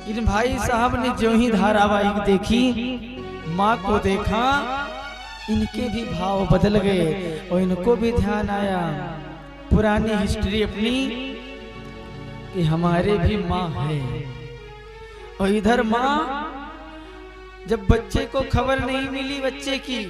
इन भाई साहब ने जो ही धारावाहिक देखी, माँ को देखा, इनके भी भाव बदल गए और इनको भी ध्यान आया पुरानी हिस्ट्री अपनी कि हमारे भी माँ है। और इधर माँ जब बच्चे को खबर नहीं मिली बच्चे की,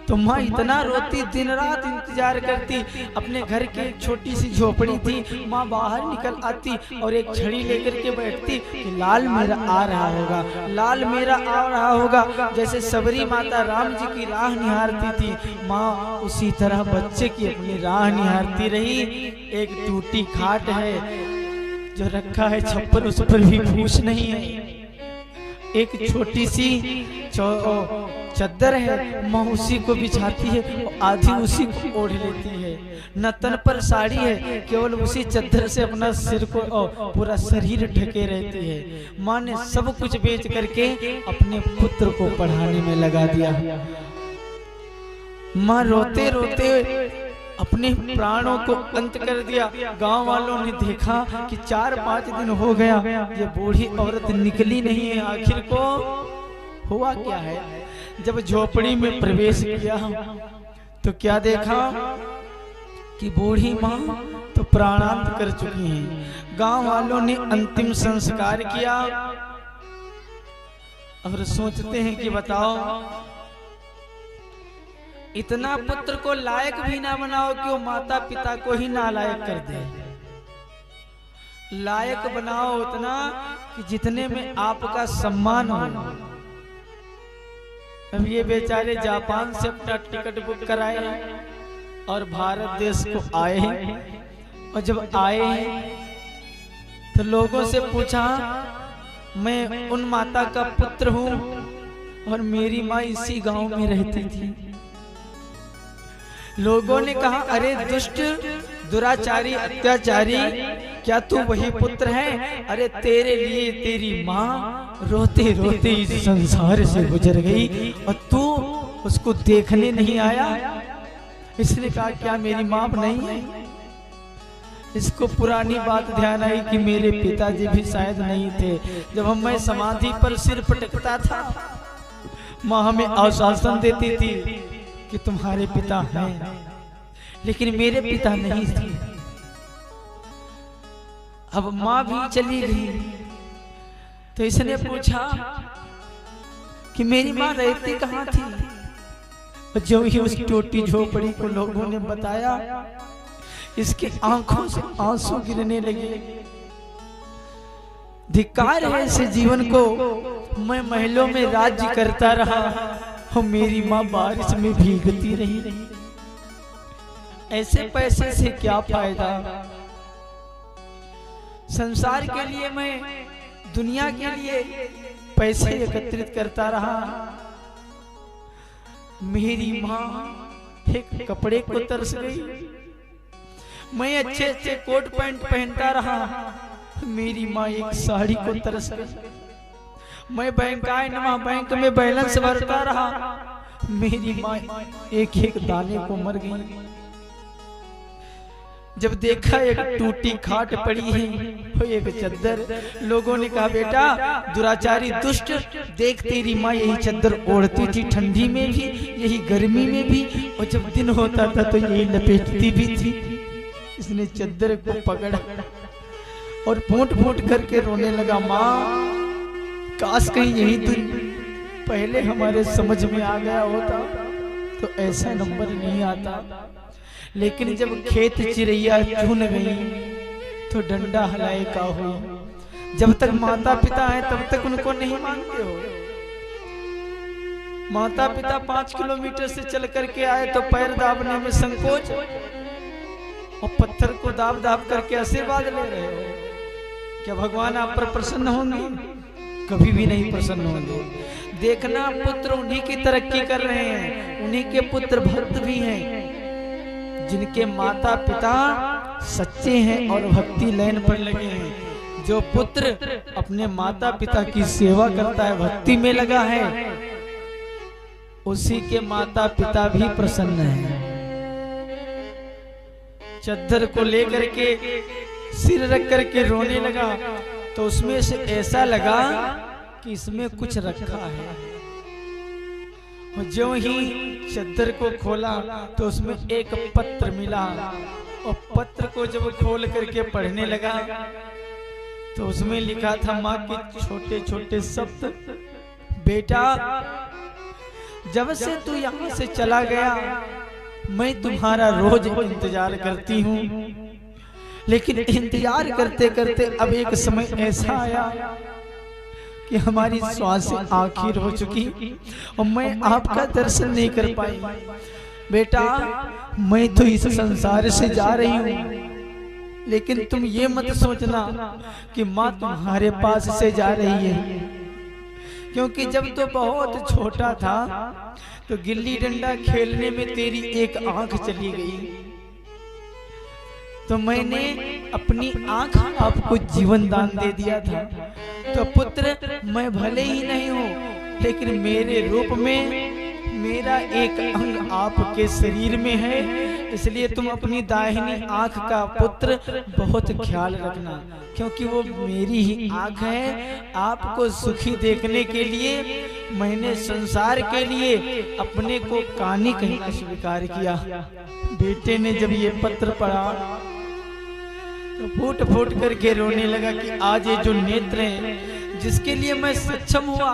तो माँ इतना रोती, दिन रात इंतजार करती। अपने घर की एक छोटी सी झोपड़ी थी, माँ बाहर निकल आती और एक छड़ी लेकर के बैठती कि लाल मेरा आ रहा होगा, लाल मेरा आ रहा होगा। जैसे सबरी माता राम जी की राह निहारती थी, माँ उसी तरह बच्चे की अपनी राह निहारती रही। एक टूटी खाट है जो रखा है छप्पर, उस पर भी फूस नहीं है। एक छोटी सी चद्दर है, माँ उसी को बिछाती है और आधी उसी को ओढ़ लेती है। न तन पर साड़ी है, केवल उसी चद्दर से अपना सिर को और पूरा शरीर ढके रहती है। माँ ने सब कुछ बेच करके अपने पुत्र को पढ़ाने में लगा दिया। माँ रोते रोते अपने प्राणों को अंत कर दिया। गांव वालों ने देखा कि 4-5 दिन हो गया, ये बूढ़ी औरत निकली नहीं है, आखिर को हुआ क्या है। जब झोपड़ी में प्रवेश किया तो क्या देखा कि बूढ़ी माँ तो प्राणांत कर चुकी हैं। गांव वालों ने अंतिम संस्कार किया और सोचते हैं कि बताओ, इतना पुत्र को लायक भी ना बनाओ कि वो माता पिता को ही नालायक कर दे। लायक बनाओ उतना कि जितने में आपका सम्मान हो। अब ये बेचारे जापान से अपना टिकट बुक कराए और भारत देश को आए, और जब आए तो लोगों से पूछा, मैं उन माता का पुत्र हूँ और मेरी माँ इसी गांव में रहती थी। लोगों ने कहा, अरे दुष्ट, दुराचारी, अत्याचारी, क्या तू वही पुत्र है? अरे तेरे लिए तेरी माँ रोते रोते इस संसार से गुजर गई और तू उसको देखने नहीं आया। इसने कहा, क्या मेरी माँ नहीं है? इसको पुरानी बात ध्यान आई कि मेरे पिताजी भी शायद नहीं थे। जब मैं समाधि पर सिर पटकता था, माँ हमें आश्वासन देती थी कि तुम्हारे पिता हैं, लेकिन मेरे पिता नहीं थे। अब माँ भी चली गई तो इसने पूछा कि मेरी माँ रहती कहाँ थी। जो ही उस टूटी झोपड़ी को लोगों ने बताया, इसकी आंखों से आंसू गिरने लगे। धिक्कार है ऐसे जीवन को, मैं महलों में राज्य करता रहा और मेरी माँ बारिश में भीगती रही। ऐसे पैसे से क्या फायदा? संसार के लिए मैं, दुनिया के लिए पैसे एकत्रित करता रहा। मेरी माँ एक कपड़े को तरस गई। मैं अच्छे अच्छे कोट पैंट पहनता रहा, मेरी माँ एक साड़ी को तरस गई। मैं बैंक में बैलेंस भरता रहा, मेरी माँ एक एक दाने को मर गई। जब देखा एक टूटी खाट पड़ी है, एक चद्दर, लोगों ने कहा, बेटा दुराचारी दुष्ट, देख तेरी माँ यही चद्दर ओढ़ती थी, ठंडी में भी, यही गर्मी में भी, और जब दिन होता था तो यही लपेटती भी थी। इसने चद्दर को पकड़ा और फूट फूट करके रोने लगा, माँ काश कहीं यही दिन पहले हमारे समझ में आ गया होता तो ऐसा नंबर नहीं आता। लेकिन जब खेत चिड़ैया चुन गई तो डंडा हलाए का हो। जब तक माता पिता है तब तक उनको नहीं मानते हो। माता पिता 5 किलोमीटर से चल करके आए तो पैर दाबने में संकोच, और पत्थर को दाब दाब करके आशीर्वाद ले रहे हो। क्या भगवान आप पर प्रसन्न होंगे? कभी भी नहीं प्रसन्न होंगे। देखना, पुत्र उन्हीं की तरक्की कर रहे हैं, उन्हीं के पुत्र भक्त भी हैं जिनके माता पिता सच्चे हैं और भक्ति लाइन पर लगे हैं। जो पुत्र अपने माता पिता की सेवा करता है, भक्ति में लगा है, उसी के माता पिता भी प्रसन्न हैं। चद्दर को लेकर के सिर रख करके रोने लगा। तो उसमें से ऐसा लगा कि इसमें कुछ रखा है। और जो ही चद्दर को खोला तो उसमें एक पत्र मिला, और पत्र को जब खोल करके पढ़ने लगा तो उसमें लिखा था माँ के छोटे छोटे शब्द, बेटा जब से तू यहाँ से चला गया मैं तुम्हारा रोज इंतजार करती हूँ, लेकिन इंतजार करते करते अब एक समय ऐसा आया कि हमारी श्वास आखिर हो चुकी और मैं आपका दर्शन नहीं कर पाई। बेटा मैं तो इस संसार से जा रही हूँ, लेकिन तुम ये मत सोचना कि माँ तुम्हारे पास से जा रही है, क्योंकि जब तो बहुत छोटा था तो गिल्ली डंडा खेलने में तेरी एक आंख चली गई, तो मैंने अपनी आंख आपको जीवन दान दे दिया था। तो पुत्र मैं भले ही नहीं हूँ, लेकिन मेरे रूप में मेरा एक अंग आपके शरीर में है, इसलिए तुम अपनी दाहिनी आंख का पुत्र बहुत ख्याल रखना, क्योंकि वो मेरी ही आंख है। आपको सुखी देखने के लिए मैंने संसार के लिए अपने को कानी कहना स्वीकार किया। बेटे ने जब ये पत्र पढ़ा तो फूट फूट करके रोने लगा कि आज ये जो नेत्र हैं जिसके लिए मैं सक्षम हुआ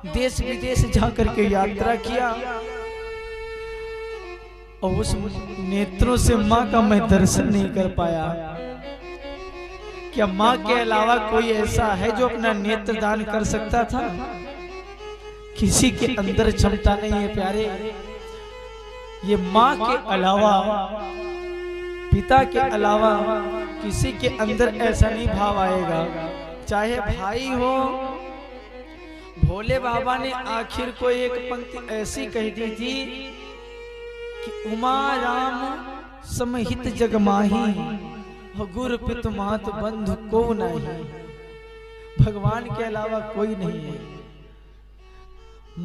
देश विदेश जा करके यात्रा किया, और उस नेत्रों से माँ का मैं दर्शन नहीं कर पाया। क्या माँ के अलावा कोई ऐसा है जो अपना नेत्र दान कर सकता था? किसी के अंदर क्षमता नहीं है प्यारे। ये माँ के अलावा, पिता के अलावा किसी के अंदर ऐसा नहीं भाव आएगा। चाहे भाई हो, भोले बाबा ने आखिर को एक पंक्ति ऐसी कह दी थी कि उमा राम समहित जग माही, गुरु पित मात बंधु को नहीं। भगवान के अलावा कोई नहीं है।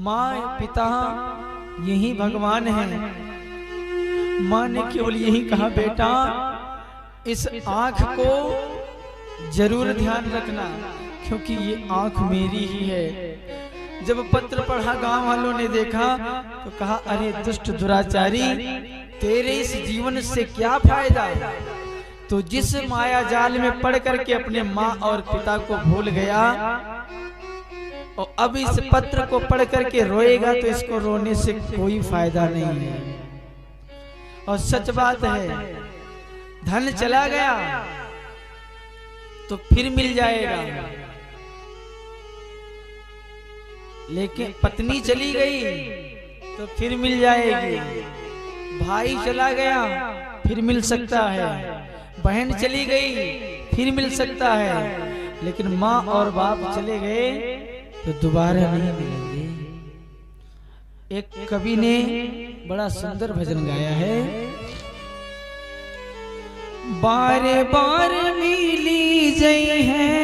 माँ पिता यही भगवान है। माँ ने केवल यही कहा बेटा इस आंख को जरूर ध्यान रखना, क्योंकि ये आंख मेरी ही है। जब पत्र पढ़ा गांव वालों ने देखा तो कहा अरे दुष्ट दुराचारी, तेरे इस जीवन से क्या फायदा? तो जिस माया जाल में पड़ करके अपने माँ और पिता को भूल गया, और अब इस पत्र को पढ़ करके रोएगा तो इसको रोने से कोई फायदा नहीं है। और सच बात है, धन चला गया तो फिर मिल जाएगा, लेकिन पत्नी चली गई तो फिर मिल जाएगी। भाई चला गया फिर मिल सकता है, बहन चली गई फिर मिल सकता है, लेकिन माँ और बाप चले गए तो दोबारा नहीं मिलेंगे। एक कवि ने बड़ा सुंदर भजन गाया है, बारे बार मिली जई है